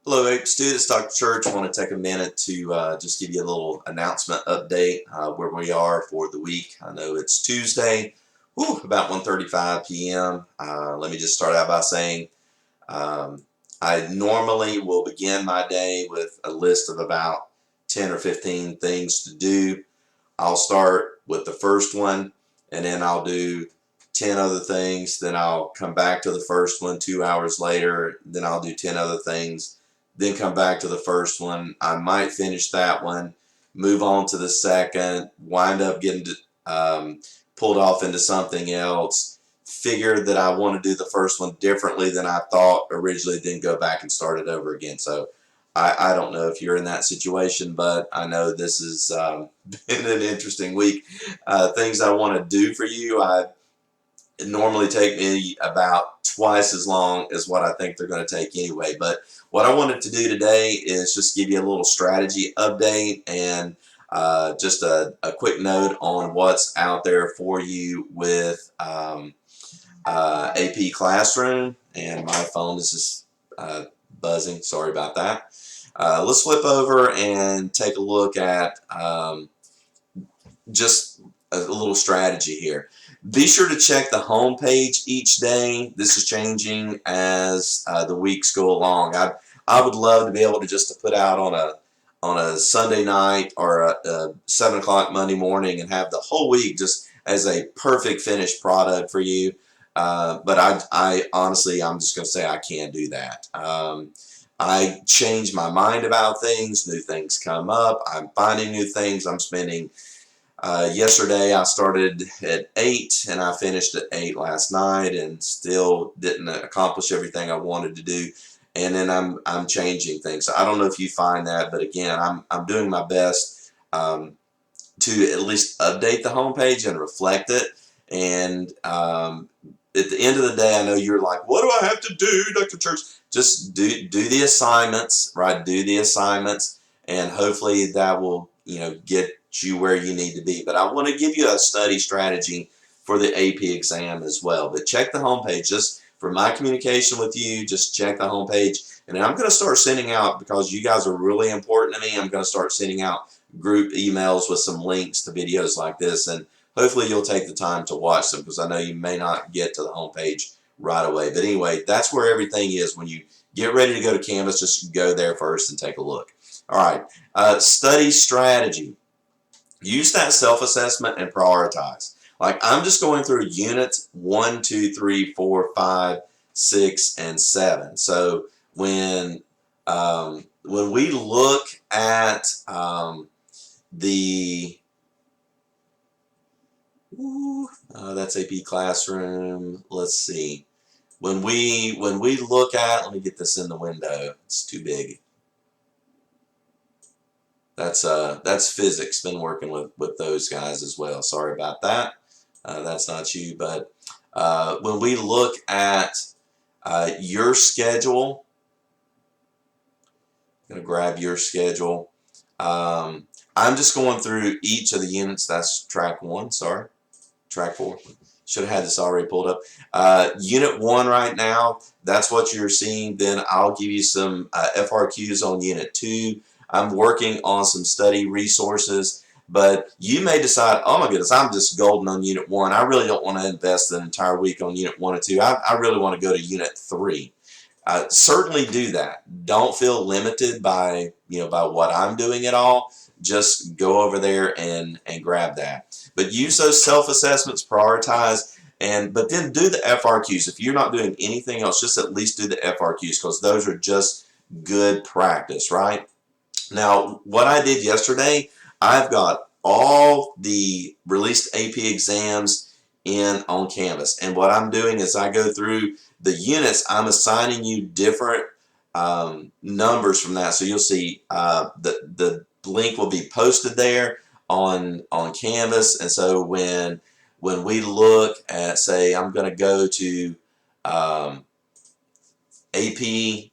Hello, APES T4W2. This is Dr. Church. I want to take a minute to just give you a little announcement update where we are for the week. I know it's Tuesday, about 1:35 p.m. Let me just start out by saying I normally will begin my day with a list of about 10 or 15 things to do. I'll start with the first one, and then I'll do 10 other things. Then I'll come back to the first one 2 hours later. Then I'll do 10 other things. Then come back to the first one. I might finish that one, move on to the second, wind up getting pulled off into something else, figure that I want to do the first one differently than I thought originally, then go back and start it over again. So I don't know if you're in that situation, but I know this has been an interesting week. Things I want to do for you, it normally take me about twice as long as what I think they're going to take anyway. But what I wanted to do today is just give you a little strategy update and just a quick note on what's out there for you with AP Classroom. And my phone is just buzzing. Sorry about that. Let's flip over and take a look at just a little strategy here. Be sure to check the home page each day. This is changing as the weeks go along. I would love to be able to just to put out on a Sunday night or a 7 o'clock Monday morning and have the whole week just as a perfect finished product for you. But I honestly, I'm just going to say I can't do that. I change my mind about things. New things come up. I'm finding new things. I'm spending yesterday I started at 8 and I finished at 8 last night and still didn't accomplish everything I wanted to do. And then I'm changing things. So I don't know if you find that, but again, I'm doing my best to at least update the homepage and reflect it. And at the end of the day, I know you're like, what do I have to do, Dr. Church? Just do the assignments, right? Do the assignments, and hopefully that will, get you where you need to be. But I want to give you a study strategy for the AP exam as well. But check the homepage. Just for my communication with you, just check the homepage. And then I'm going to start sending out, because you guys are really important to me, I'm going to start sending out group emails with some links to videos like this. And hopefully you'll take the time to watch them, because I know you may not get to the homepage right away. But anyway, that's where everything is. When you get ready to go to Canvas, just go there first and take a look. All right, study strategy. Use that self-assessment and prioritize. Like, I'm just going through units 1, 2, 3, 4, 5, 6, and 7. So when we look at that's AP Classroom. Let's see. When we look at, let me get this in the window. It's too big. That's physics. Been working with those guys as well. Sorry about that. That's not you. But when we look at your schedule, I'm going to grab your schedule. I'm just going through each of the units. That's track 1. Sorry, track 4. Should have had this already pulled up. Unit 1 right now, that's what you're seeing. Then I'll give you some FRQs on Unit 2. I'm working on some study resources, but you may decide, oh my goodness, I'm just golden on Unit 1. I really don't want to invest an entire week on Unit 1 and 2. I really want to go to Unit 3. Certainly do that. Don't feel limited by what I'm doing at all. Just go over there and grab that. But use those self-assessments, prioritize, but then do the FRQs. If you're not doing anything else, just at least do the FRQs, because those are just good practice, right? Now, what I did yesterday, I've got all the released AP exams in on Canvas. And what I'm doing is I go through the units. I'm assigning you different numbers from that. So you'll see the link will be posted there on Canvas. And so when we look at, say, I'm going to go to AP.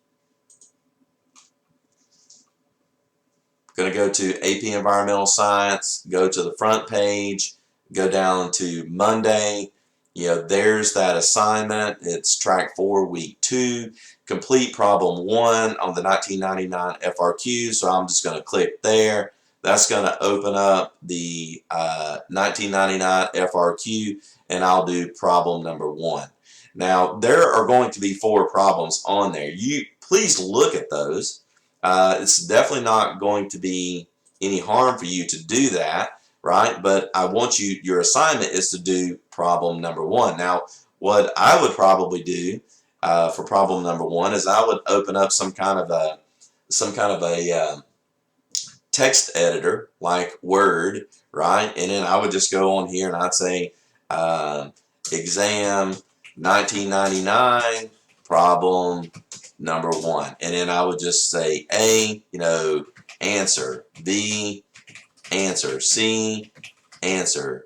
Going to go to AP Environmental Science, go to the front page, go down to Monday, there's that assignment. It's track 4, week 2. Complete problem 1 on the 1999 FRQ. So I'm just going to click there. That's going to open up the 1999 FRQ, and I'll do problem number 1. Now, there are going to be 4 problems on there. You please look at those. It's definitely not going to be any harm for you to do that, right? But I want your assignment is to do problem number 1. Now, what I would probably do for problem number 1 is I would open up some kind of a text editor like Word, right? And then I would just go on here and I'd say exam 1999 problem number 1, and then I would just say A, answer, B, answer, C, answer,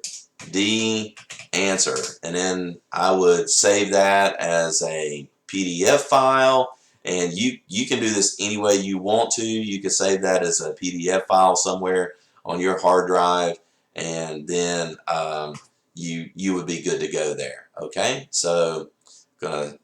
D, answer, and then I would save that as a PDF file. And you can do this any way you want to. You can save that as a PDF file somewhere on your hard drive, and then you would be good to go there. Okay, so gonna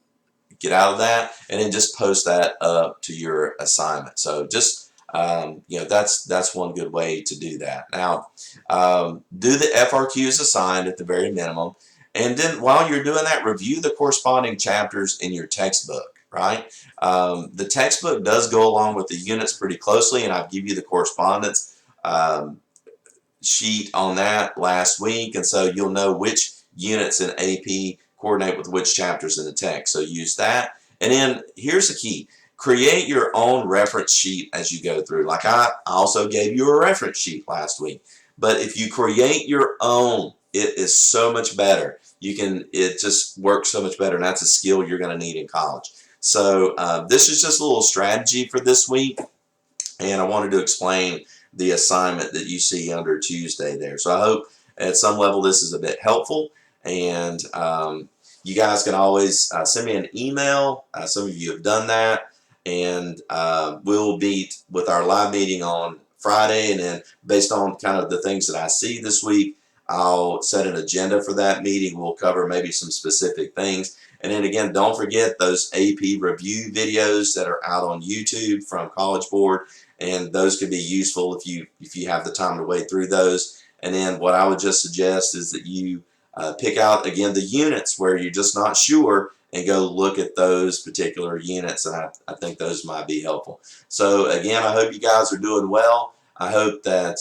get out of that, and then just post that up to your assignment. So just that's one good way to do that. Now, do the FRQs assigned at the very minimum, and then while you're doing that, review the corresponding chapters in your textbook. Right, the textbook does go along with the units pretty closely, and I'll give you the correspondence sheet on that last week, and so you'll know which units in AP coordinate with which chapters in the text. So use that. And then here's the key: create your own reference sheet as you go through. Like I also gave you a reference sheet last week, but if you create your own, it is so much better. It just works so much better, and that's a skill you're going to need in college. So this is just a little strategy for this week, and I wanted to explain the assignment that you see under Tuesday there. So I hope at some level this is a bit helpful, and you guys can always send me an email. Some of you have done that, and we'll meet with our live meeting on Friday, and then based on kind of the things that I see this week, I'll set an agenda for that meeting. We'll cover maybe some specific things. And then again, don't forget those AP review videos that are out on YouTube from College Board, and those could be useful if you have the time to wade through those. And then what I would just suggest is that you pick out again the units where you're just not sure, and go look at those particular units, and I think those might be helpful. So again, I hope you guys are doing well. I hope that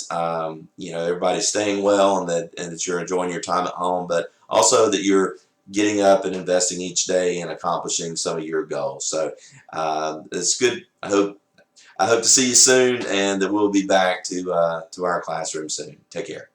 everybody's staying well, and that you're enjoying your time at home, but also that you're getting up and investing each day and accomplishing some of your goals. So it's good. I hope to see you soon, and that we'll be back to our classroom soon. Take care.